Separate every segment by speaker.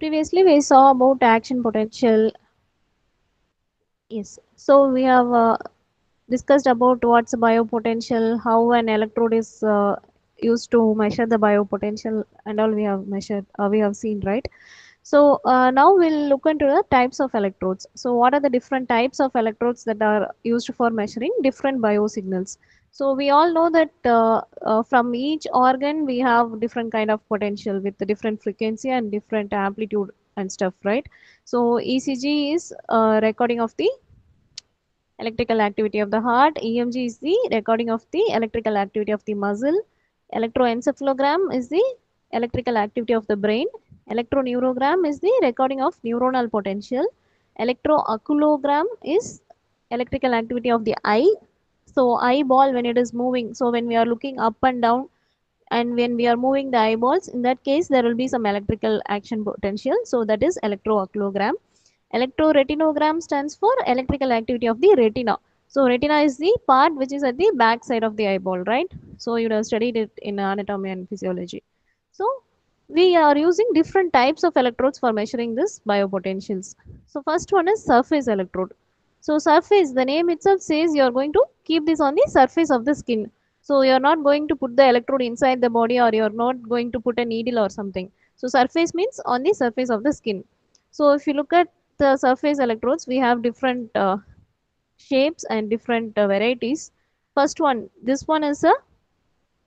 Speaker 1: Previously, we saw about action potential. Yes. So we have discussed about what's biopotential, how an electrode is used to measure the biopotential, and all we have measured. We have seen, right? So now we'll look into the types of electrodes. So what are the different types of electrodes that are used for measuring different biosignals? So we all know that from each organ we have different kind of potential with the different frequency and different amplitude and stuff, right? So ECG is recording of the electrical activity of the heart. EMG is the recording of the electrical activity of the muscle. Electroencephalogram is the electrical activity of the brain. Electroneurogram is the recording of neuronal potential. Electrooculogram is electrical activity of the eye. So eyeball when it is moving, so when we are looking up and down and when we are moving the eyeballs, in that case there will be some electrical action potential. So that is electrooculogram. Electro retinogram stands for electrical activity of the retina. So retina is the part which is at the back side of the eyeball, right? So you would have studied it in anatomy and physiology. So we are using different types of electrodes for measuring this biopotentials. So first one is surface electrode. So surface, the name itself says you are going to keep this on the surface of the skin. So you are not going to put the electrode inside the body, or you are not going to put a needle or something. So surface means on the surface of the skin. So if you look at the surface electrodes, we have different shapes and different varieties. First one, this one is a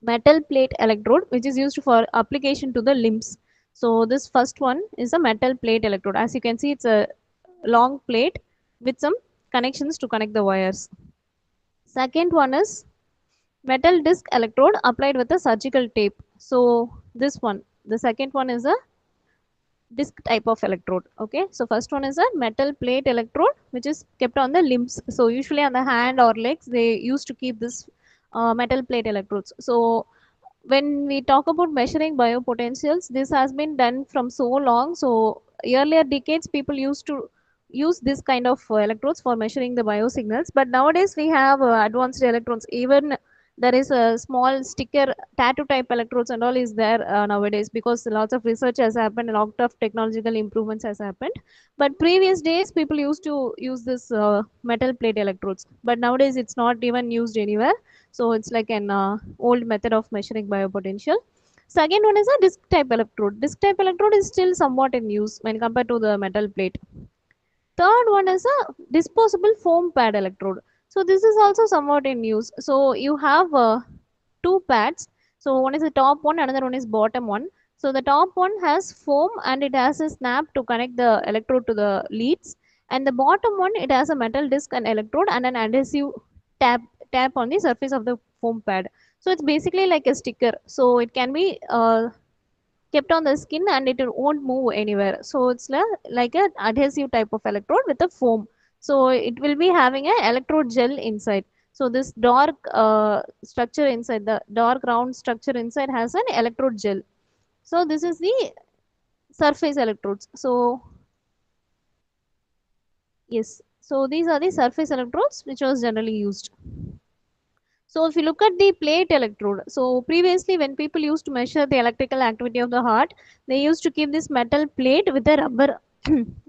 Speaker 1: metal plate electrode which is used for application to the limbs. So this first one is a metal plate electrode. As you can see, it's a long plate with some connections to connect the wires. Second one is metal disc electrode applied with a surgical tape. So this one, the second one is a disc type of electrode. Okay, so first one is a metal plate electrode which is kept on the limbs. So usually on the hand or legs they used to keep this metal plate electrodes. So when we talk about measuring biopotentials, this has been done from so long. So earlier decades people used to use this kind of electrodes for measuring the biosignals, but nowadays we have advanced electrodes. Even there is a small sticker tattoo type electrodes and all is there nowadays, because lots of research has happened, a lot of technological improvements has happened. But previous days people used to use this metal plate electrodes, but nowadays it's not even used anywhere. So it's like an old method of measuring biopotential. Second one is a disc type electrode. Disc type electrode is still somewhat in use when compared to the metal plate. Third one is a disposable foam pad electrode. So this is also somewhat in use. So you have two pads. So one is the top one, another one is bottom one. So the top one has foam and it has a snap to connect the electrode to the leads. And the bottom one, it has a metal disc and electrode and an adhesive tab tap on the surface of the foam pad. So it's basically like a sticker. So it can be kept on the skin and it won't move anywhere. So it's like an adhesive type of electrode with a foam. So it will be having an electrode gel inside. So this dark structure inside, the dark round structure inside has an electrode gel. So this is the surface electrodes. So yes, so these are the surface electrodes which was generally used. So if you look at the plate electrode, so previously when people used to measure the electrical activity of the heart, they used to keep this metal plate with a rubber,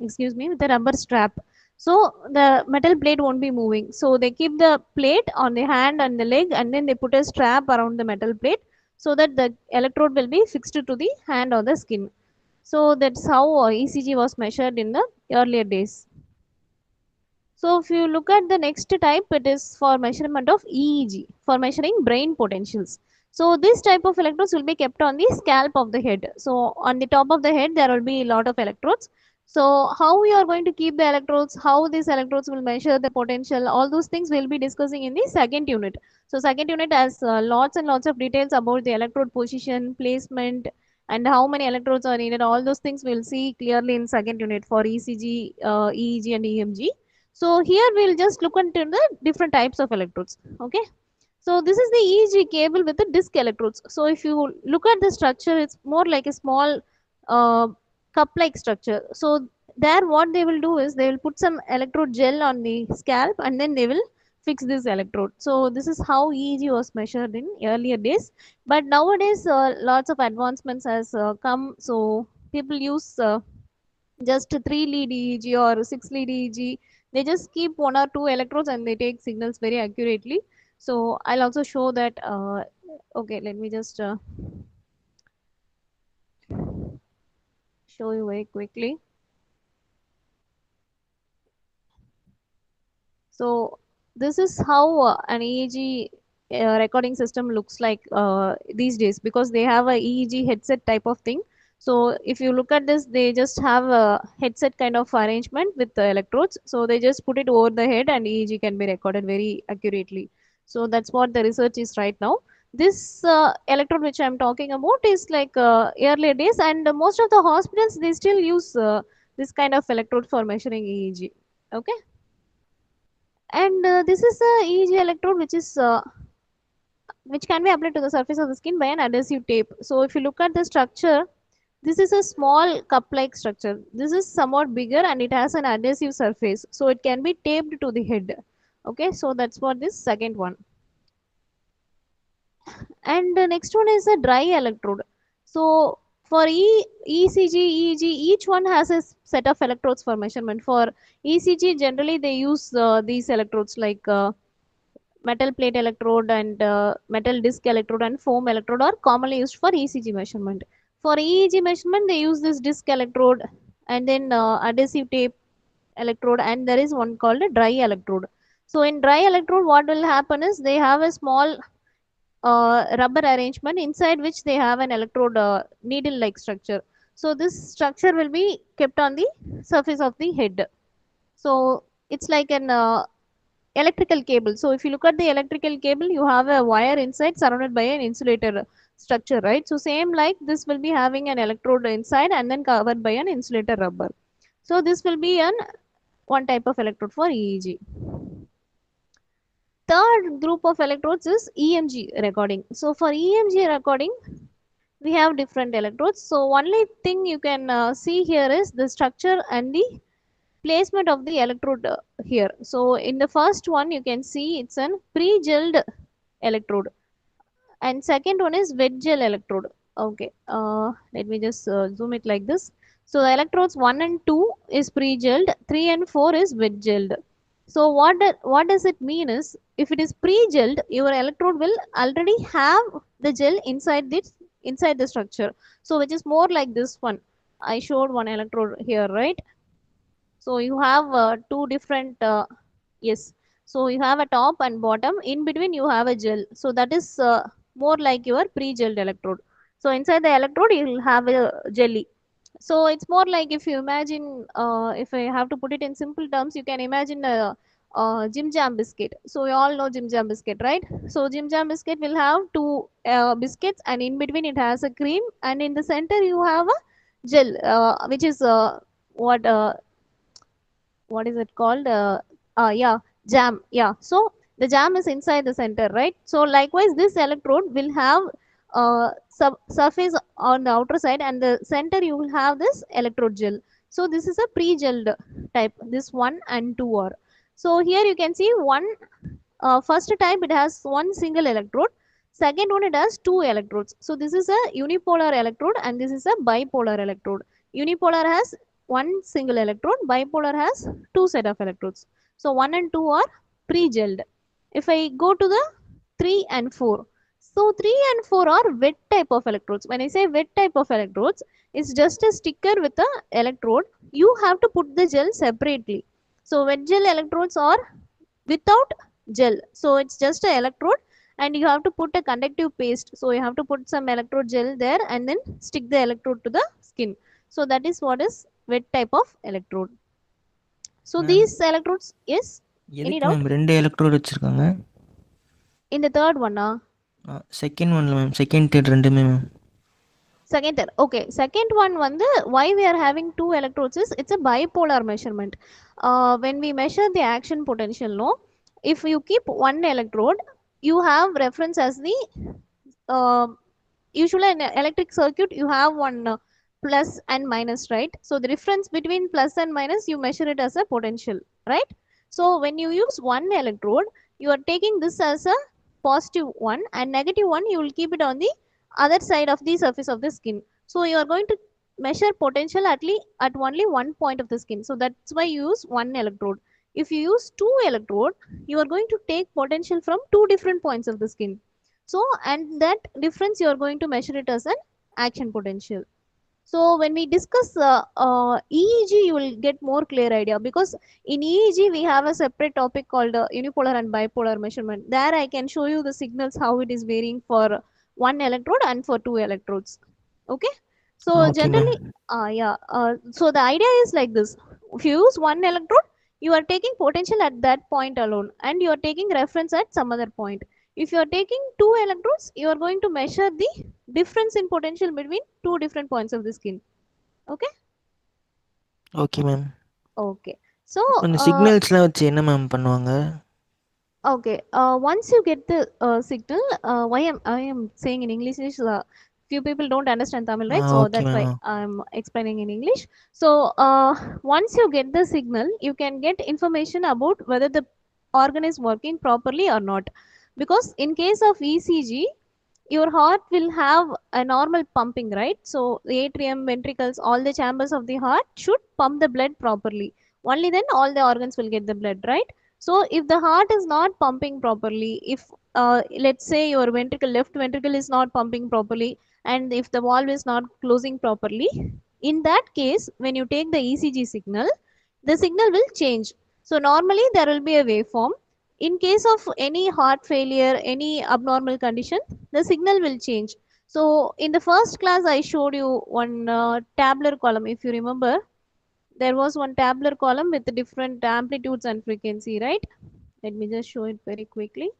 Speaker 1: excuse me, with a rubber strap. So the metal plate won't be moving. So they keep the plate on the hand and the leg, and then they put a strap around the metal plate so that the electrode will be fixed to the hand or the skin. So that's how ECG was measured in the earlier days. So if you look at the next type, it is for measurement of EEG, for measuring brain potentials. So this type of electrodes will be kept on the scalp of the head. So on the top of the head, there will be a lot of electrodes. So how we are going to keep the electrodes, how these electrodes will measure the potential, all those things we'll be discussing in the second unit. So second unit has lots and lots of details about the electrode position, placement, and how many electrodes are needed. All those things we'll see clearly in second unit for ECG, EEG and EMG. So here we'll just look into the different types of electrodes. Okay. So this is the EEG cable with the disc electrodes. So if you look at the structure, it's more like a small uh, cup-like structure. So there what they will do is they will put some electrode gel on the scalp and then they will fix this electrode. So this is how EEG was measured in earlier days. But nowadays lots of advancements has come. So people use just 3 lead EEG or 6 lead EEG. They just keep one or two electrodes and they take signals very accurately. So I'll also show that. Okay, let me just show you very quickly. So this is how an EEG recording system looks like these days, because they have a EEG headset type of thing. So if you look at this, they just have a headset kind of arrangement with the electrodes. So they just put it over the head and EEG can be recorded very accurately. So that's what the research is right now. This electrode which I'm talking about is like earlier days, and most of the hospitals they still use this kind of electrode for measuring EEG. Okay. And this is a EEG electrode which can be applied to the surface of the skin by an adhesive tape. So if you look at the structure, this is a small cup-like structure. This is somewhat bigger and it has an adhesive surface. So it can be taped to the head. Okay, so that's for this second one. And the next one is a dry electrode. So for ECG, EEG, each one has a set of electrodes for measurement. For ECG, generally they use these electrodes like metal plate electrode and metal disc electrode and foam electrode are commonly used for ECG measurement. For EEG measurement, they use this disc electrode and then adhesive tape electrode, and there is one called a dry electrode. So in dry electrode, what will happen is they have a small rubber arrangement inside which they have an electrode needle-like structure. So this structure will be kept on the surface of the head. So it's like an electrical cable. So if you look at the electrical cable, you have a wire inside surrounded by an insulator structure, right? So same like this will be having an electrode inside and then covered by an insulator rubber. So this will be an one type of electrode for EEG. Third group of electrodes is EMG recording. So for EMG recording, we have different electrodes. So only thing you can see here is the structure and the placement of the electrode here. So in the first one, you can see it's an pre-gelled electrode, and second one is wet gel electrode. Okay, let me just zoom it like this. So the electrodes 1 and 2 is pre-gelled, 3 and 4 is wet gelled. So what does it mean is, if it is pre-gelled, your electrode will already have the gel inside the structure. So which is more like this one. I showed one electrode here, right? So you have two different, yes. So you have a top and bottom. In between you have a gel. So that is more like your pre-gelled electrode. So inside the electrode you will have a jelly. So it's more like, if you imagine, if I have to put it in simple terms, you can imagine a Jim Jam biscuit. So we all know Jim Jam biscuit, right? So Jim Jam biscuit will have two biscuits, and in between it has a cream, and in the center you have a gel, which is what what is it called, yeah, jam. Yeah, so the jam is inside the center, right? So likewise this electrode will have surface on the outer side, and the center you will have this electrode gel. So this is a pre-gelled type, this one and two are. So here you can see one, first type it has one single electrode, second one it has two electrodes. So this is a unipolar electrode and this is a bipolar electrode. Unipolar has one single electrode, bipolar has two set of electrodes. So 1 and 2 are pre-gelled. If I go to the 3 and 4, so 3 and 4 are wet type of electrodes. When I say wet type of electrodes, it's just a sticker with a electrode. You have to put the gel separately. So wet gel electrodes are without gel. So it's just an electrode and you have to put a conductive paste. So you have to put some electrode gel there and then stick the electrode to the skin. So that is what is wet type of electrode. So
Speaker 2: ma'am
Speaker 1: these electrodes, yes, any
Speaker 2: எதுக்கு
Speaker 1: doubt?
Speaker 2: Ma'am ரெண்டு electrode வச்சுருக்காங்க?
Speaker 1: In the third one,
Speaker 2: second ஒன்ல ma'am, second third ரெண்டுமே ma'am.
Speaker 1: second third. Okay, second one why we are having two electrodes is it's a bipolar measurement. When we measure the action potential, no, if you keep one electrode, you have reference as the uh, usually in electric circuit you have one plus and minus, right? So the difference between plus and minus you measure it as a potential, right? So when you use one electrode, you are taking this as a positive one, and negative one you will keep it on the other side of the surface of the skin. So you are going to measure potential at only one point of the skin. So that's why you use one electrode. If you use two electrode, you are going to take potential from two different points of the skin. So, and that difference you are going to measure it as an action potential. So when we discuss EEG, you will get more clear idea, because in EEG we have a separate topic called unipolar and bipolar measurement. There I can show you the signals how it is varying for one electrode and for two electrodes. Okay. So
Speaker 2: Okay,
Speaker 1: generally,
Speaker 2: ma'am.
Speaker 1: so the idea is like this. If you use one electrode, you are taking potential at that point alone, and you are taking reference at some other point. If you are taking two electrodes, you are going to measure the difference in potential between two different points of the skin. Okay.
Speaker 2: Okay ma'am.
Speaker 1: Okay. So
Speaker 2: இப்போ இந்த
Speaker 1: uh,
Speaker 2: சிக்னல்ஸ்லாம் வச்சு என்ன ma'am பண்ணுவாங்க?
Speaker 1: okay, once you get the signal, why I am saying in English is, few people don't understand Tamil, right? So
Speaker 2: okay
Speaker 1: that's why
Speaker 2: ma'am.
Speaker 1: I'm explaining in English. So once you get the signal, you can get information about whether the organ is working properly or not. Because in case of ECG, your heart will have a normal pumping, right? So the atrium, ventricles, all the chambers of the heart should pump the blood properly. Only then all the organs will get the blood, right? So if the heart is not pumping properly, if let's say your ventricle, left ventricle is not pumping properly, and if the valve is not closing properly, in that case when you take the ECG signal, the signal will change. So normally there will be a waveform. In case of any heart failure, any abnormal condition, the signal will change. So in the first class I showed you one tabular column, if you remember. There was one tabular column with different amplitudes and frequency, right? Let me just show it very quickly.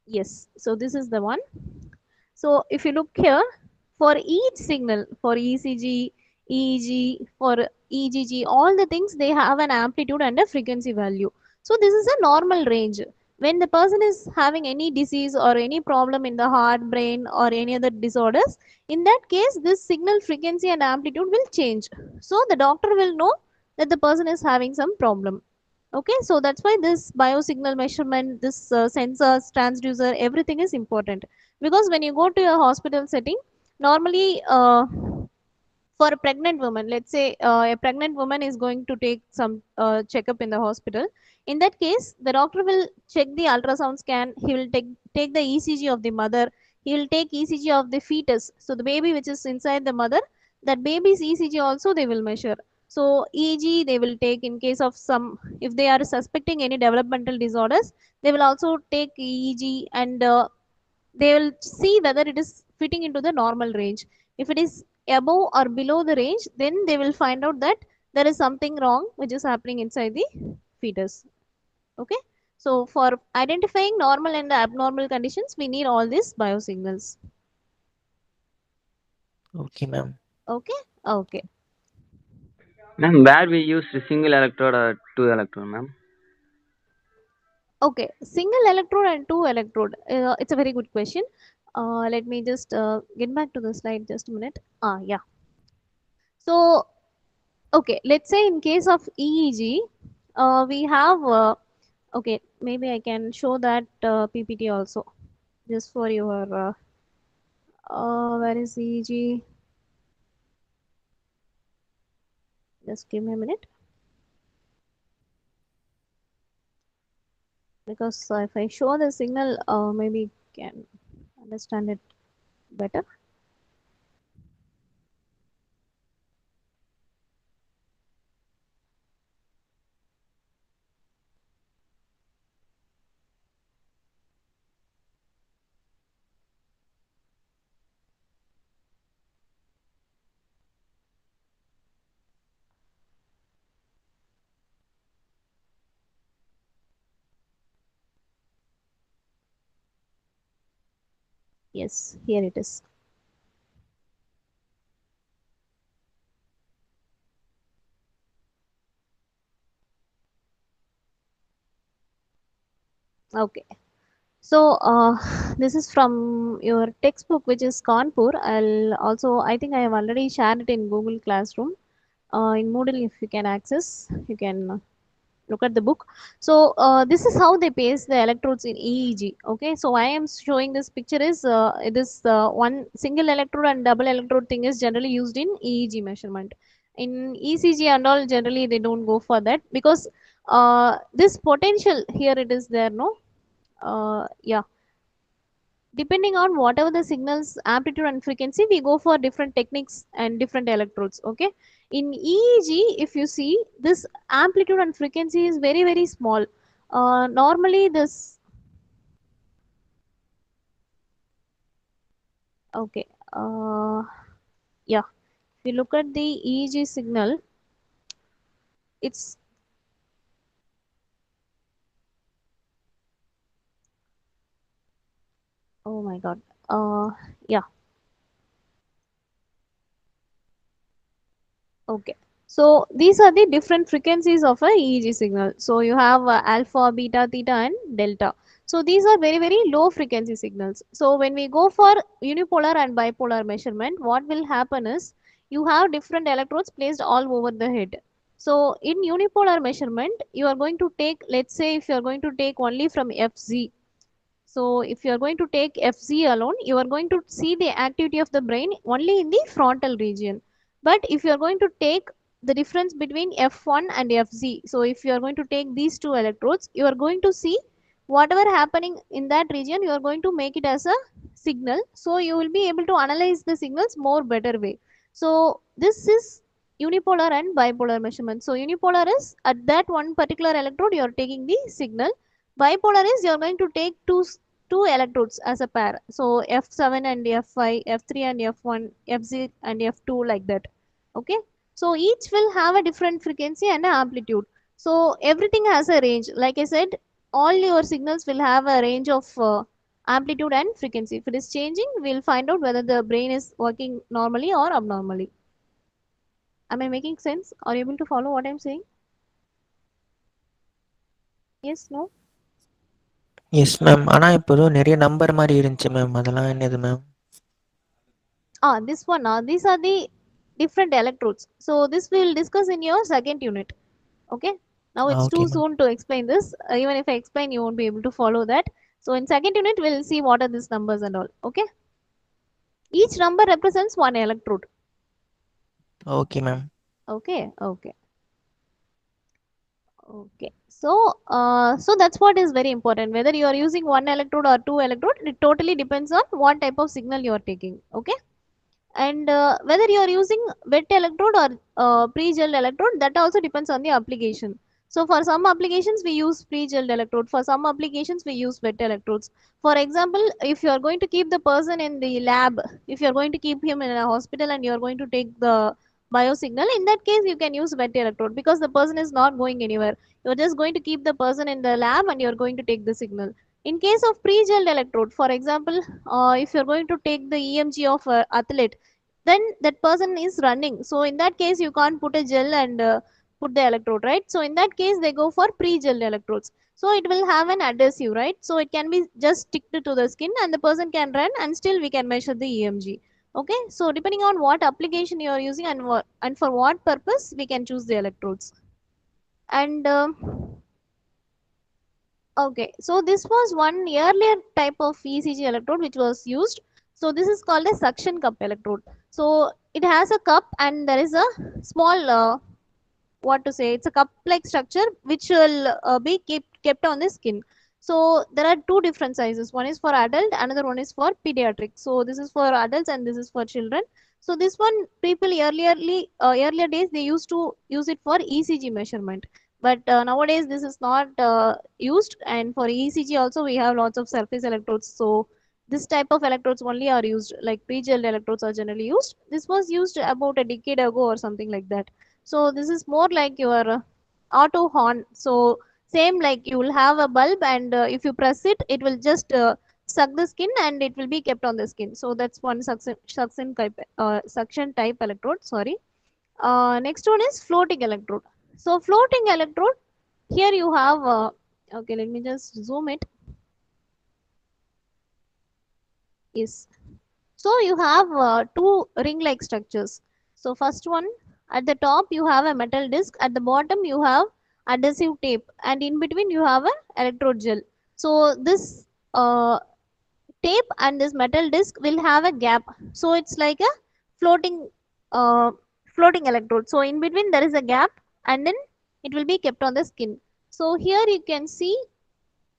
Speaker 1: Yes, so this is the one. So if you look here, for each signal, for ECG, EEG, for EGG, all the things, they have an amplitude and a frequency value. So this is a normal range. When the person is having any disease or any problem in the heart, brain, or any other disorders, in that case, this signal frequency and amplitude will change. So the doctor will know that the person is having some problem. Okay, so that's why this biosignal measurement, this sensors, transducer, everything is important. Because when you go to a hospital setting, normally for a pregnant woman, let's say a pregnant woman is going to take some checkup in the hospital. In that case, the doctor will check the ultrasound scan. He will take the ECG of the mother. He will take ECG of the fetus. So the baby which is inside the mother, that baby's ECG also they will measure. So EEG they will take in case of some, if they are suspecting any developmental disorders, they will also take EEG, and they will see whether it is fitting into the normal range. If it is above or below the range, then they will find out that there is something wrong which is happening inside the fetus. Okay. So for identifying normal and abnormal conditions, we need all these biosignals.
Speaker 2: Okay ma'am.
Speaker 1: Okay. Okay.
Speaker 3: Ma'am, where we use a single electrode or two electrode, ma'am?
Speaker 1: Okay. Single electrode and two electrode. It's a very good question. Let me just get back to the slide just a minute. Yeah. So okay, let's say in case of EEG, we have okay, maybe I can show that PPT also, just for your where is EEG? Just give me a minute, because if I show the signal, maybe can understand it better. Yes, here it is. Okay. So this is from your textbook, which is Kanpur. I'll also, I think I have already shared it in Google Classroom. In Moodle, if you can access, you can look at the book. So this is how they place the electrodes in EEG. Okay, so I am showing this picture is this one single electrode and double electrode thing is generally used in EEG measurement. In ECG and all, generally they don't go for that, because this potential here it is there, no. Yeah, depending on whatever the signals amplitude and frequency, we go for different techniques and different electrodes. Okay, in EEG, if you see, this amplitude and frequency is very very small. Normally this, okay, yeah, if you look at the EEG signal, it's, oh my god, yeah. Okay. So these are the different frequencies of a EEG signal. So you have alpha, beta, theta, and delta. So these are very, very low frequency signals. So when we go for unipolar and bipolar measurement, what will happen is you have different electrodes placed all over the head. So in unipolar measurement, you are going to take, let's say if you are going to take only from FZ. So if you are going to take FZ alone, you are going to see the activity of the brain only in the frontal region. But if you are going to take the difference between F1 and FZ, so if you are going to take these two electrodes, you are going to see whatever happening in that region, you are going to make it as a signal. So you will be able to analyze the signals more better way. So this is unipolar and bipolar measurement. So unipolar is at that one particular electrode you are taking the signal. Bipolar is you are going to take two electrodes as a pair. So F7 and F5, F3 and F1, Fz and F2, like that. Okay. So each will have a different frequency and amplitude. So everything has a range. Like I said, all your signals will have a range of amplitude and frequency. If it is changing, we'll find out whether the brain is working normally or abnormally. Am I making sense? Are you able to follow what I'm saying? Yes, no?
Speaker 2: Yes ma'am. ஆனா இப்போ ஏதோ நெறைய number மாரி இருந்துச்சு ma'am. அதெல்லாம் என்னது ma'am?
Speaker 1: This one, these are the different electrodes. So this we will discuss in your second unit. Okay. Now it's
Speaker 2: okay
Speaker 1: too
Speaker 2: ma'am.
Speaker 1: soon to explain this. Even if I explain, you won't be able to follow that. So in second unit, we'll see what are these numbers and all. Okay. Each number represents one electrode.
Speaker 2: Okay ma'am.
Speaker 1: Okay. Okay. Okay. So that's what is very important. Whether you are using one electrode or two electrode, it totally depends on what type of signal you are taking. Okay. And whether you are using wet electrode or pre-gelled electrode, that also depends on the application. So for some applications we use pre-gelled electrode, for some applications we use wet electrodes. For example, if you are going to keep the person in the lab, if you are going to keep him in a hospital and you are going to take the biosignal, in that case you can use wet electrode, because the person is not going anywhere. You are just going to keep the person in the lab and you are going to take the signal. In case of pre-gelled electrode, for example, if you are going to take the EMG of athlete, then that person is running. So in that case, you can't put a gel and put the electrode, right? So in that case, they go for pre-gel electrodes. So it will have an adhesive, right? So it can be just sticked to the skin and the person can run and still we can measure the EMG. Okay, so depending on what application you are using and for what purpose, we can choose the electrodes. And okay, so this was one earlier type of ECG electrode which was used. So this is called a suction cup electrode. So it has a cup and there is a small, what to say, it's a cup like structure which will be kept on the skin. So there are two different sizes. One is for adult, another one is for pediatric. So this is for adults and this is for children. So this one, people earlier days they used to use it for ECG measurement. But nowadays this is not used, and for ECG also we have lots of surface electrodes. So this type of electrodes only are used, like pre-gelled electrodes are generally used. This was used about a decade ago or something like that. So this is more like your auto horn. So same like you will have a bulb and if you press it, it will just suck the skin and it will be kept on the skin. So that's one suction type electrode. Sorry. Next one is floating electrode. So floating electrode, here you have, okay, let me just zoom it. Yes. So you have two ring-like structures. So first one, at the top you have a metal disc. At the bottom you have adhesive tape, and in between you have a electrode gel. So this tape and this metal disc will have a gap, so it's like a floating uh, floating electrode. So in between there is a gap, and then it will be kept on the skin. So here you can see,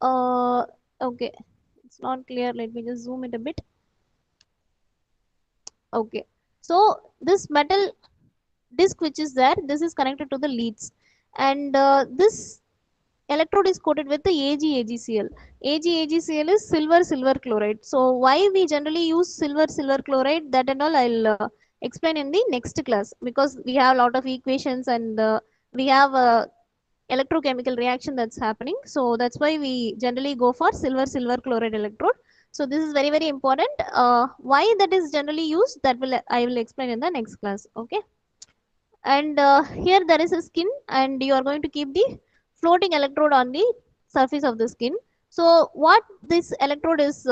Speaker 1: uh, okay, it's not clear, let me just zoom it a bit. Okay, so this metal disc which is there, this is connected to the leads, and this electrode is coated with the Ag AgCl. Ag AgCl is silver silver chloride. So why we generally use silver silver chloride, that and all I'll explain in the next class, because we have a lot of equations, and we have a electrochemical reaction that's happening. So that's why we generally go for silver silver chloride electrode. So this is very very important. Why that is generally used, that will I will explain in the next class. Okay. And here there is a skin, and you are going to keep the floating electrode on the surface of the skin. So what this electrode is,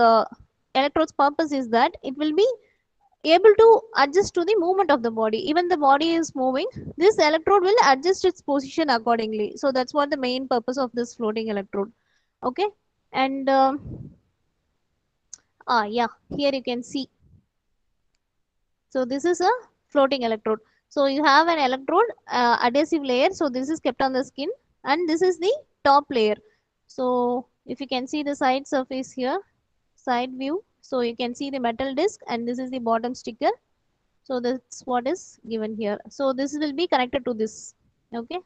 Speaker 1: electrode's purpose is that it will be able to adjust to the movement of the body. Even the body is moving, this electrode will adjust its position accordingly. So that's what the main purpose of this floating electrode. Okay. And yeah, here you can see, so this is a floating electrode. So you have an electrode adhesive layer. So this is kept on the skin, and this is the top layer. So if you can see the side surface here, side view, so you can see the metal disc, and this is the bottom sticker. So that's what is given here. So this will be connected to this. Okay.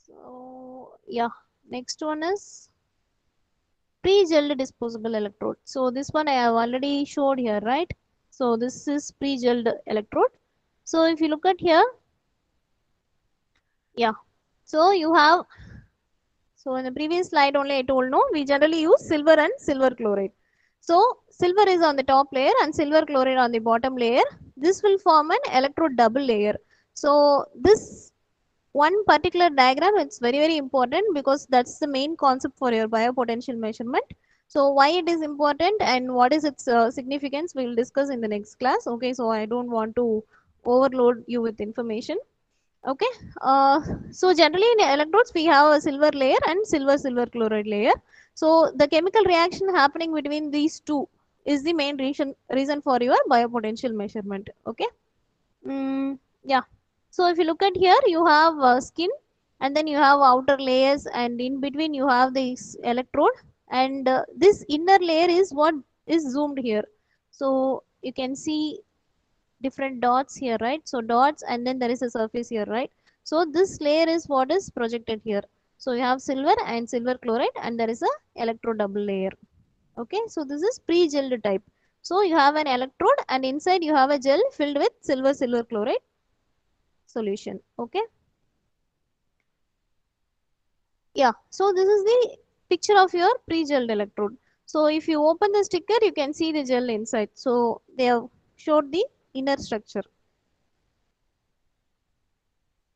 Speaker 1: So yeah, next one is pre-gel disposable electrode. So this one I have already showed here, right? So this is pre-gelled electrode. So if you look at here, yeah. So you have, so in the previous slide only I told, no, we generally use silver and silver chloride. So silver is on the top layer and silver chloride on the bottom layer. This will form an electrode double layer. So this one particular diagram, it's very very important, because that's the main concept for your biopotential measurement. So why it is important and what is its significance, we will discuss in the next class. Okay, so I don't want to overload you with information. Okay. So generally in electrodes we have a silver layer and silver silver chloride layer. So the chemical reaction happening between these two is the main reason for your biopotential measurement. Okay. Yeah. So if you look at here, you have skin, and then you have outer layers, and in between you have this electrode, and this inner layer is what is zoomed here. So you can see different dots here, right? So dots, and then there is a surface here, right? So this layer is what is projected here. So you have silver and silver chloride, and there is a electrode double layer. Okay, so this is pre-gelled type. So you have an electrode, and inside you have a gel filled with silver silver chloride solution. Okay. Yeah, so this is the picture of your pre-gelled electrode. So if you open the sticker, you can see the gel inside. So they have showed the inner structure.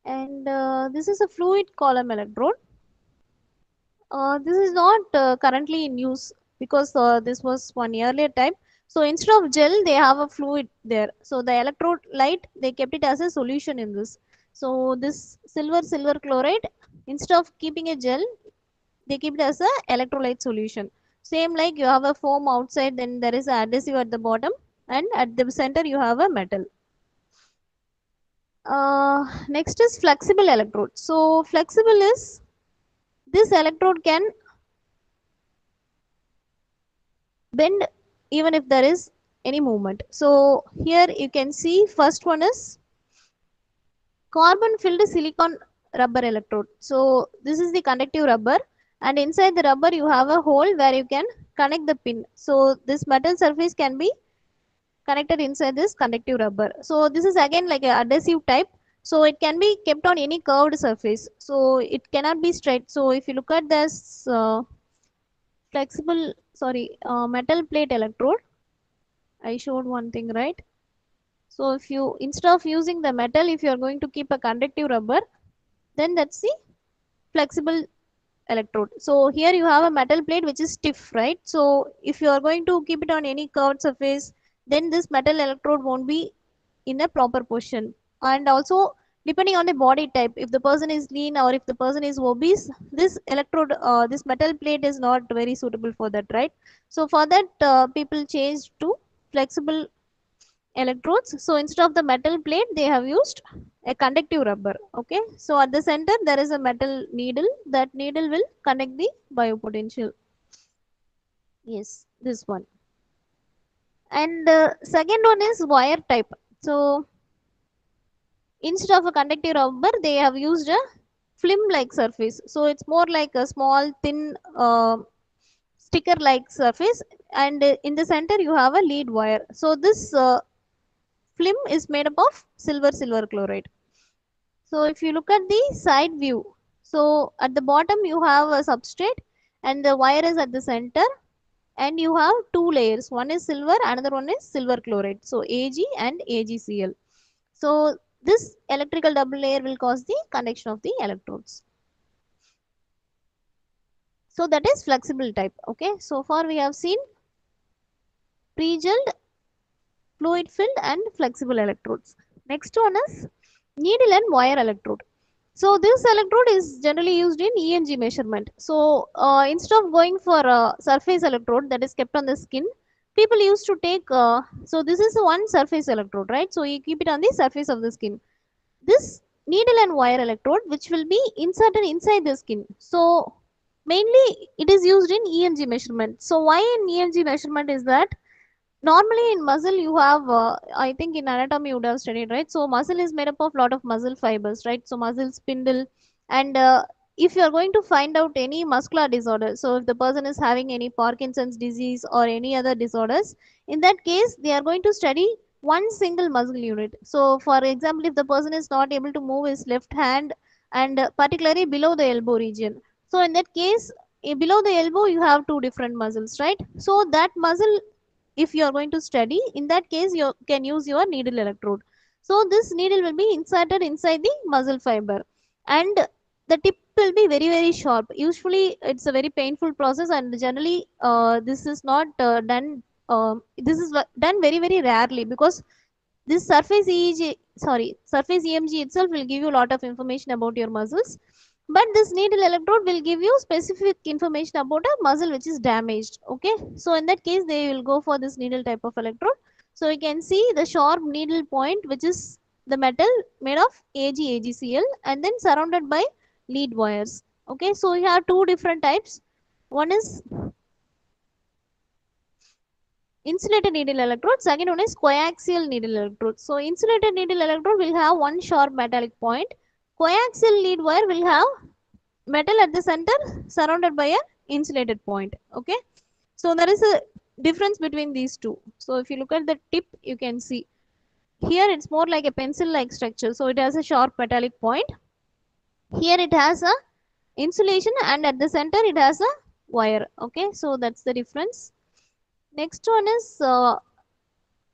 Speaker 1: And this is a fluid column electrode. This is not currently in use, because this was one earlier type. So instead of gel, they have a fluid there. So the electrode light, they kept it as a solution in this. So this silver silver chloride, instead of keeping a gel, they keep it as a electrolyte solution. Same like you have a foam outside, then there is a adhesive at the bottom, and at the center you have a metal. Next is flexible electrode. So flexible is, this electrode can bend even if there is any movement. So here you can see first one is carbon filled silicon rubber electrode. So this is the conductive rubber, and inside the rubber you have a hole where you can connect the pin. So this metal surface can be connected inside this conductive rubber. So this is again like a adhesive type. So it can be kept on any curved surface. So it cannot be straight. So if you look at this metal plate electrode, I showed one thing, right? So if you, instead of using the metal, if you are going to keep a conductive rubber, then that's the flexible electrode. So here you have a metal plate which is stiff, right? So if you are going to keep it on any curved surface, then this metal electrode won't be in a proper position. And also depending on the body type, if the person is lean or if the person is obese, this electrode, this metal plate is not very suitable for that, right? So for that, people changed to flexible electrodes. So instead of the metal plate, they have used a conductive rubber. Okay, so at the center there is a metal needle. That needle will conduct the biopotential. Yes, this one. And second one is wire type. So instead of a conductive rubber, they have used a film like surface. So it's more like a small thin sticker like surface, and in the center you have a lead wire. So this film is made up of silver chloride. So if you look at the side view, so at the bottom you have a substrate and the wire is at the center, and you have two layers. One is silver, another one is silver chloride. So Ag and AgCl. So this electrical double layer will cause the conduction of the electrodes. So that is flexible type. Okay, so far we have seen pre-gelled, fluid filled and flexible electrodes. Next one is needle and wire electrode. So this electrode is generally used in Emg measurement. So instead of going for a surface electrode that is kept on the skin, people used to take, so this is one surface electrode, right? So you keep it on the surface of the skin. This needle and wire electrode which will be inserted inside the skin. So mainly it is used in Emg measurement. So why in Emg measurement is that normally in muscle you have, I think in anatomy you would have studied, right? So muscle is made up of lot of muscle fibers, right? So muscle spindle, and if you are going to find out any muscular disorder, so if the person is having any Parkinson's disease or any other disorders, in that case they are going to study one single muscle unit. So for example, if the person is not able to move his left hand, and particularly below the elbow region, so in that case, below the elbow you have two different muscles, right? So that muscle, if you are going to study, in that case you can use your needle electrode. So this needle will be inserted inside the muscle fiber, and the tip will be very sharp. Usually it's a very painful process, and generally this is not done, this is done very rarely, because this surface surface EMG itself will give you a lot of information about your muscles, but this needle electrode will give you specific information about a muscle which is damaged. Okay, so in that case they will go for this needle type of electrode. So you can see the sharp needle point, which is the metal made of AgCl, and then surrounded by lead wires. Okay, so you have two different types. One is insulated needle electrode, second one is coaxial needle electrode. So insulated needle electrode will have one sharp metallic point. Coaxial lead wire will have metal at the center surrounded by an insulated point. Okay, so there is a difference between these two. So if you look at the tip, you can see here it's more like a pencil like structure, so it has a sharp metallic point. Here it has a insulation, and at the center it has a wire. Okay, so that's the difference. Next one is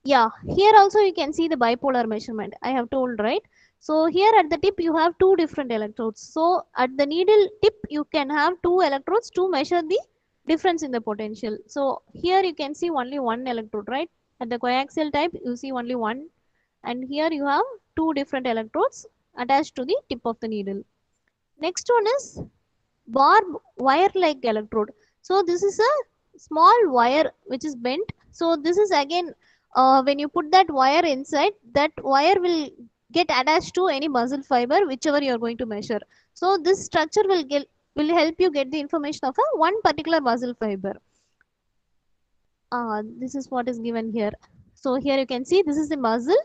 Speaker 1: yeah, here also you can see the bipolar measurement I have told, right? So here at the tip you have two different electrodes. So at the needle tip you can have two electrodes to measure the difference in the potential. So here you can see only one electrode, right? At the coaxial type you see only one, and here you have two different electrodes attached to the tip of the needle. Next one is barb wire like electrode. So this is a small wire which is bent. So this is again, when you put that wire inside, that wire will get attached to any muscle fiber whichever you are going to measure. So this structure will help you get the information of a one particular muscle fiber. This is what is given here. So here you can see this is the muscle,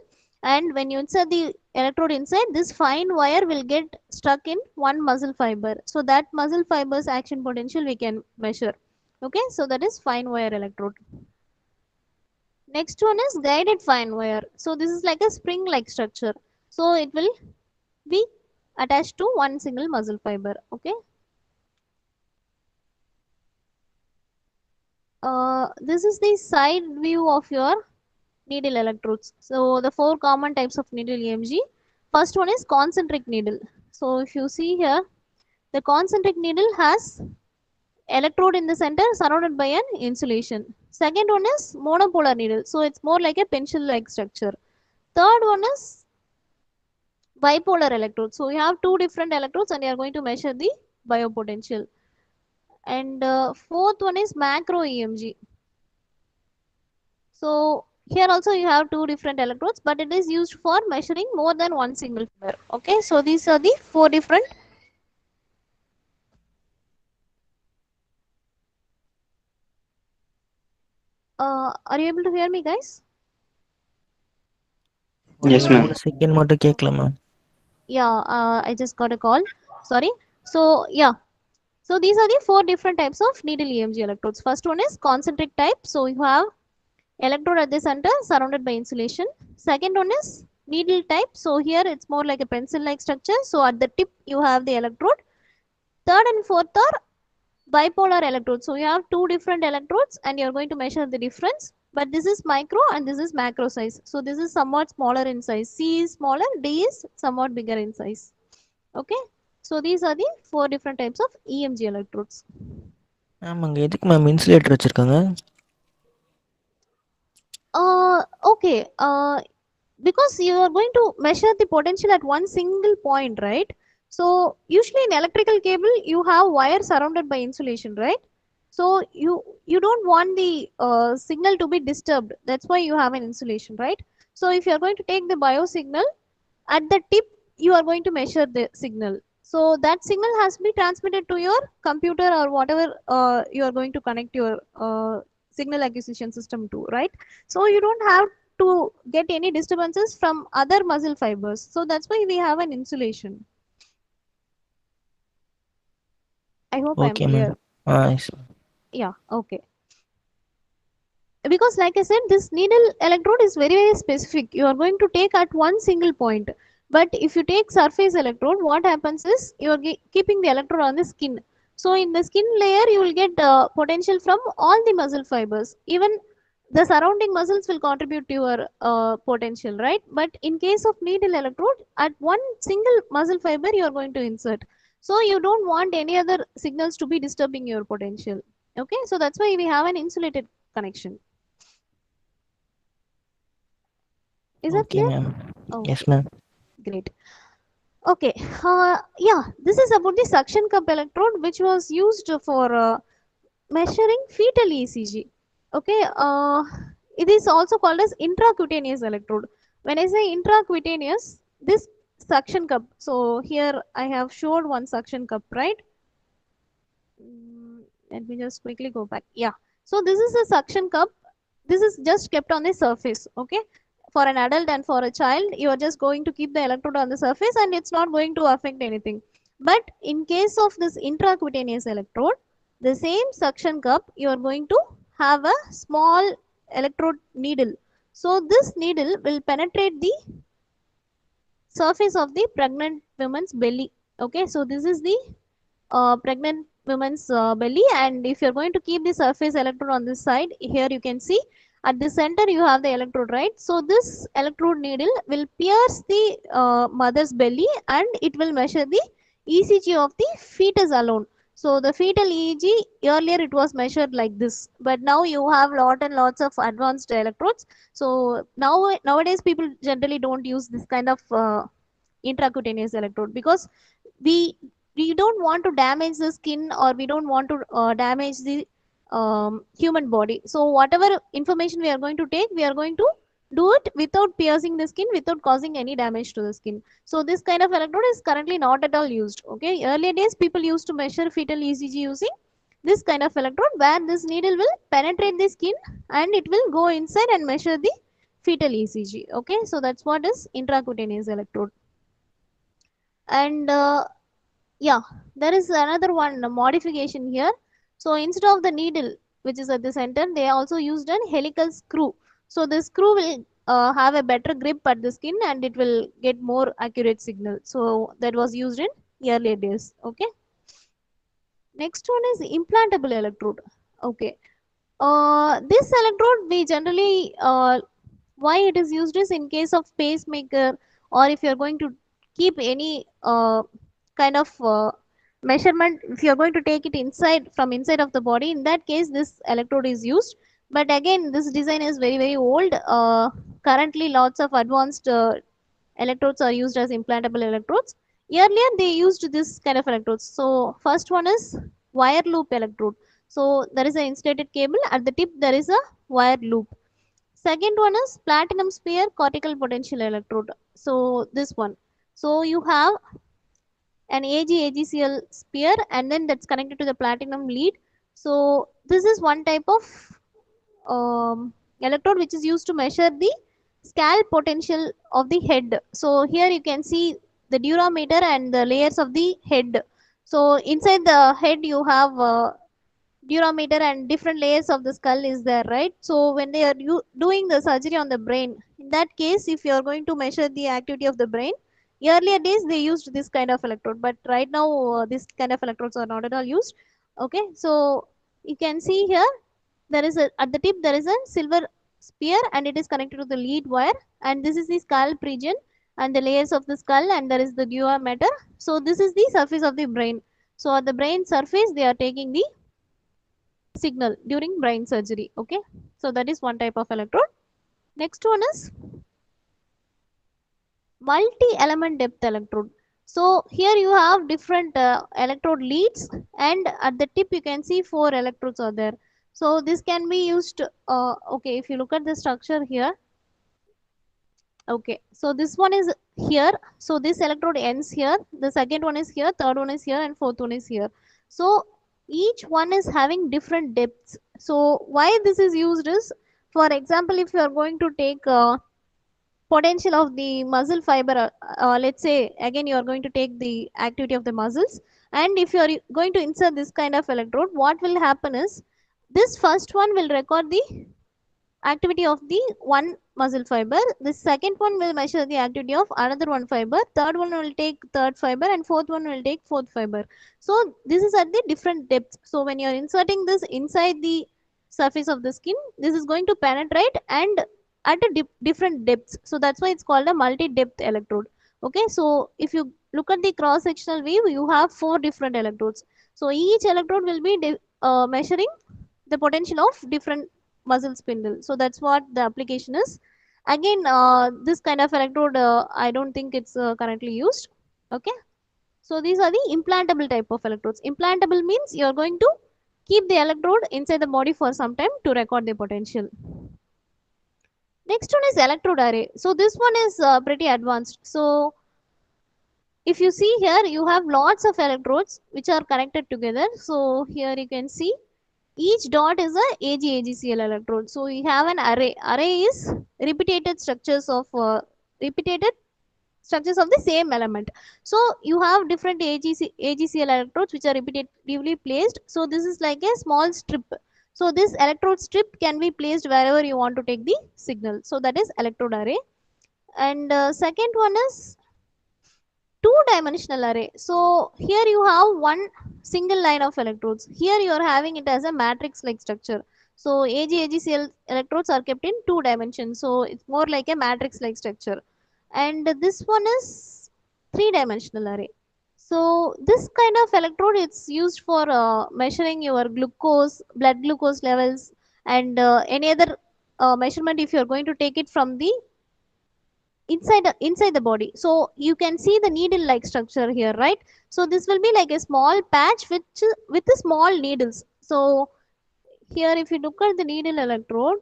Speaker 1: and when you insert the electrode inside, this fine wire will get stuck in one muscle fiber. So that muscle fiber's action potential we can measure. Okay, so that is fine wire electrode. Next one is guided fine wire. So this is like a spring like structure, so it will be attached to one single muscle fiber. Okay, this is the side view of your needle electrodes. So the four common types of needle EMG. First one is concentric needle. So if you see here, the concentric needle has electrode in the center surrounded by an insulation. Second one is monopolar needle. So it's more like a pencil like structure. Third one is bipolar electrode. So you have two different electrodes and you are going to measure the biopotential. And fourth one is macro EMG. So here also you have two different electrodes, but it is used for measuring more than one single fiber. Okay, so these are the four different. Are you able to hear me, guys?
Speaker 3: Yes, ma'am.
Speaker 2: 3 second மட்டும் கேட்கல ma'am.
Speaker 1: Yeah, I just got a call. Sorry. So yeah, so these are the four different types of needle EMG electrodes. First one is concentric type. So you have electrode at the center surrounded by insulation. Second one is needle type. So here it's more like a pencil like structure. So at the tip you have the electrode. Third and fourth are bipolar electrodes. So you have two different electrodes and you're going to measure the difference. But this is micro and this is macro size. So this is somewhat smaller in size. C is smaller, D is somewhat bigger in size. Okay. So these are the four different types of EMG electrodes.
Speaker 2: Ma'am அங்கே எதுக்கு ma'am insulator வச்சுருக்காங்க?
Speaker 1: Okay. Because you are going to measure the potential at one single point, right? So usually in electrical cable you have wire surrounded by insulation, right? So you don't want the signal to be disturbed. That's why you have an insulation, right? So if you are going to take the bio signal at the tip, you are going to measure the signal. So that signal has to be transmitted to your computer or whatever you are going to connect your signal acquisition system to, right? So you don't have to get any disturbances from other muscle fibers. So that's why we have an insulation. I hope I'm
Speaker 2: okay
Speaker 1: clear.
Speaker 2: Ma'am.
Speaker 1: Yeah, okay. Because like I said, this needle electrode is very, very specific. You are going to take at one single point. But if you take surface electrode, what happens is you are keeping the electrode on the skin. So in the skin layer, you will get potential from all the muscle fibers. Even the surrounding muscles will contribute to your potential, right? But in case of needle electrode, at one single muscle fiber, you are going to insert. So you don't want any other signals to be disturbing your potential. Okay, so that's why we have an insulated connection. Is that
Speaker 2: okay
Speaker 1: clear?
Speaker 2: Ma'am.
Speaker 1: Oh,
Speaker 2: yes ma'am.
Speaker 1: great. Okay. Yeah, this is about the suction cup electrode, which was used for measuring fetal ECG. Okay. It is also called as intracutaneous electrode. When I say intracutaneous, this suction cup. So here I have showed one suction cup, right? Let me just quickly go back. Yeah. So this is a suction cup. This is just kept on the surface. Okay. For an adult and for a child, you are just going to keep the electrode on the surface and it's not going to affect anything. But in case of this intracutaneous electrode, the same suction cup, you are going to have a small electrode needle. So this needle will penetrate the surface of the pregnant woman's belly. Okay, so this is the pregnant woman's belly, and if you're going to keep the surface electrode on this side, here you can see at the center you have the electrode, right? So this electrode needle will pierce the mother's belly and it will measure the ECG of the fetus alone. So the fetal EEG, earlier it was measured like this, but now you have lot and lots of advanced electrodes. So nowadays people generally don't use this kind of intracutaneous electrode because we we don't want to damage the skin or we don't want to damage the human body. So whatever information we are going to take, we are going to do it without piercing the skin, without causing any damage to the skin. So this kind of electrode is currently not at all used. Okay, earlier days people used to measure fetal ECG using this kind of electrode, where this needle will penetrate the skin and it will go inside and measure the fetal ECG. Okay, so that's what is intracutaneous electrode. And yeah, there is another one modification here. So instead of the needle which is at the center, they also used an helical screw. So the screw will have a better grip at the skin and it will get more accurate signal. So that was used in earlier days. Okay. Next one is implantable electrode. Okay. This electrode we generally why it is used is in case of pacemaker, or if you are going to keep any kind of measurement, if you are going to take it inside from inside of the body, in that case this electrode is used. But again, this design is very, very old. Currently lots of advanced electrodes are used as implantable electrodes. Earlier they used this kind of electrodes. So first one is wire loop electrode. So there is an insulated cable, at the tip there is a wire loop. Second one is platinum sphere cortical potential electrode. So this one. So you have an AgCl sphere and then that's connected to the platinum lead. So this is one type of electrode which is used to measure the scalp potential of the head. So here you can see the durometer and the layers of the head. So inside the head you have durometer and different layers of the skull is there, right? So when they are doing the surgery on the brain, in that case if you are going to measure the activity of the brain, earlier days they used this kind of electrode, but right now this kind of electrodes are not at all used. Okay, so you can see here there is a, at the tip there is a silver sphere and it is connected to the lead wire, and this is the scalp region and the layers of the skull, and there is the durometer. So this is the surface of the brain. So at the brain surface they are taking the signal during brain surgery. Okay, so that is one type of electrode. Next one is multi element depth electrode. So here you have different electrode leads, and at the tip you can see four electrodes are there. So this can be used okay, if you look at the structure here. Okay, so this one is here. So this electrode ends here. The second one is here, third one is here, and fourth one is here. So each one is having different depths. So why this is used is, for example, if you are going to take potential of the muscle fiber, let's say again you are going to take the activity of the muscles, and if you are going to insert this kind of electrode, what will happen is this first one will record the activity of the one muscle fiber. The second one will measure the activity of another one fiber. Third one will take third fiber, and fourth one will take fourth fiber. So this is at the different depths. So when you are inserting this inside the surface of the skin, this is going to penetrate and at a different depths. So that's why it's called a multi-depth electrode. Okay, so if you look at the cross-sectional view, you have four different electrodes. So each electrode will be measuring the potential of different muscle spindle. So that's what the application is. Again, this kind of electrode I don't think it's currently used. Okay, so these are the implantable type of electrodes. Implantable means you're going to keep the electrode inside the body for some time to record the potential. Next one is electrode array. So this one is pretty advanced. So if you see here, you have lots of electrodes which are connected together. So here you can see each dot is a AgCl electrode. So we have an array. Array is repeated structures of the same element. So you have different AgCl electrodes which are repetitively placed. So this is like a small strip. So this electrode strip can be placed wherever you want to take the signal. So that is electrode array. And second one is two-dimensional array. So here you have one single line of electrodes. Here you are having it as a matrix-like structure. So AgCl electrodes are kept in two dimensions. So it's more like a matrix-like structure. And this one is three-dimensional array. So this kind of electrode, it's used for measuring your glucose, blood glucose levels, and any other measurement if you are going to take it from the inside the body. So you can see the needle like structure here, right? So this will be like a small patch with the small needles. So here if you look at the needle electrode,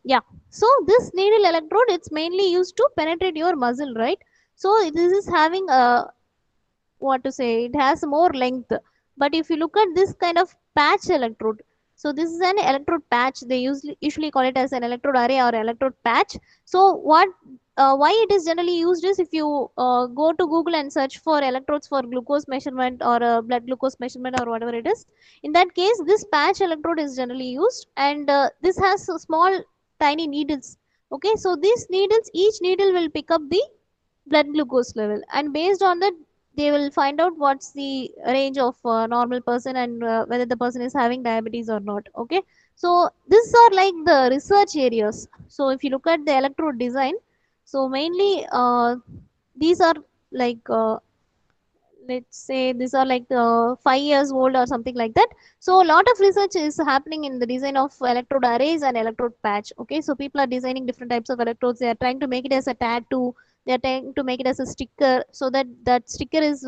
Speaker 1: yeah, so this needle electrode, it's mainly used to penetrate your muscle, right? So this is having a, what to say, it has more length. But if you look at this kind of patch electrode, so this is an electrode patch. They usually call it as an electrode array or electrode patch. So why it is generally used is, if you go to Google and search for electrodes for glucose measurement or blood glucose measurement or whatever it is, in that case this patch electrode is generally used, and this has small tiny needles. Okay, so these needles, each needle will pick up the blood glucose level, and based on that they will find out what's the range of normal person, and whether the person is having diabetes or not. Okay, so these are like the research areas. So if you look at the electrode design, so mainly these are like let's say these are like 5 years old or something like that. So a lot of research is happening in the design of electrode arrays and electrode patch. Okay, so people are designing different types of electrodes. They are trying to make it as a tattoo. They are trying to make it as a sticker, so that that sticker is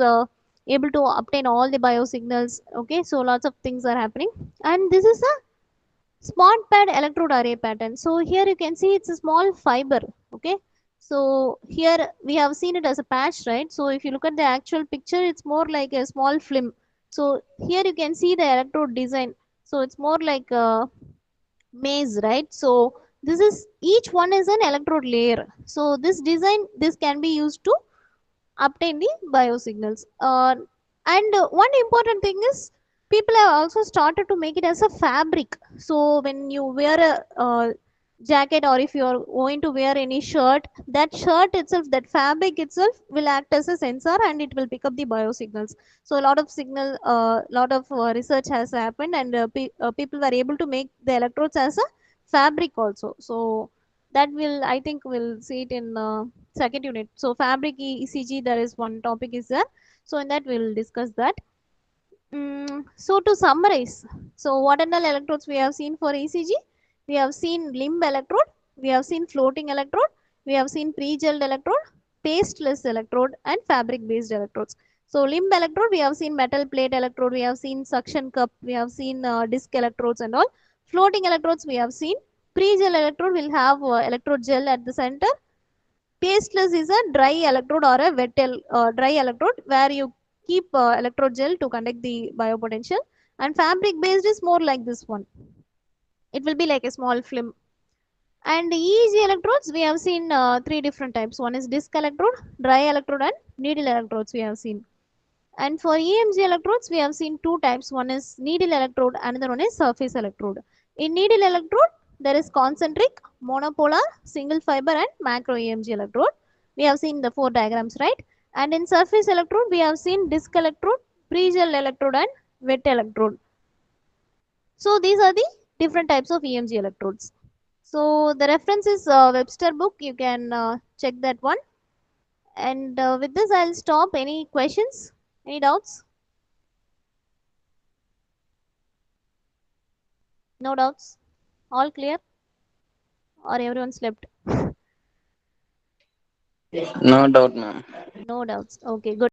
Speaker 1: able to obtain all the biosignals. Okay, so lots of things are happening, and this is a smart pad electrode array pattern. So here you can see it's a small fiber. Okay, so here we have seen it as a patch, right? So if you look at the actual picture, it's more like a small film. So here you can see the electrode design. So it's more like a maze, right? So this is, each one is an electrode layer. So this design, this can be used to obtain the biosignals. And one important thing is, people have also started to make it as a fabric. So when you wear a jacket, or if you are going to wear any shirt, that shirt itself, that fabric itself will act as a sensor, and it will pick up the biosignals. So a lot of lot of research has happened, and people were able to make the electrodes as a fabric also. So that will, I think we'll see it in second unit. So fabric ECG, there is one topic is there. So in that we'll discuss that. So to summarize, so what and all electrodes we have seen for ECG? We have seen limb electrode, we have seen floating electrode, we have seen pre-gelled electrode, pasteless electrode, and fabric-based electrodes. So limb electrode, we have seen metal plate electrode, we have seen suction cup, we have seen disc electrodes and all. Floating electrodes we have seen. Pre-gel electrode will have electrode gel at the center. Pasteless is a dry electrode or a dry electrode, where you keep electrode gel to conduct the biopotential. And fabric based is more like this one. It will be like a small film. And EEG electrodes, we have seen three different types. One is disc electrode, dry electrode, and needle electrodes we have seen. And for EMG electrodes, we have seen two types. One is needle electrode, another one is surface electrode. In needle electrode, there is concentric, monopolar, single fiber, and macro EMG electrode. We have seen the four diagrams, right? And in surface electrode, we have seen disc electrode, pre-gel electrode, and wet electrode. So these are the different types of EMG electrodes. So the reference is Webster book. You can check that one. And with this, I'll stop. Any questions? Any doubts? No doubts? All clear? Or everyone slept?
Speaker 3: No doubt, ma'am.
Speaker 1: No doubts. Okay, good.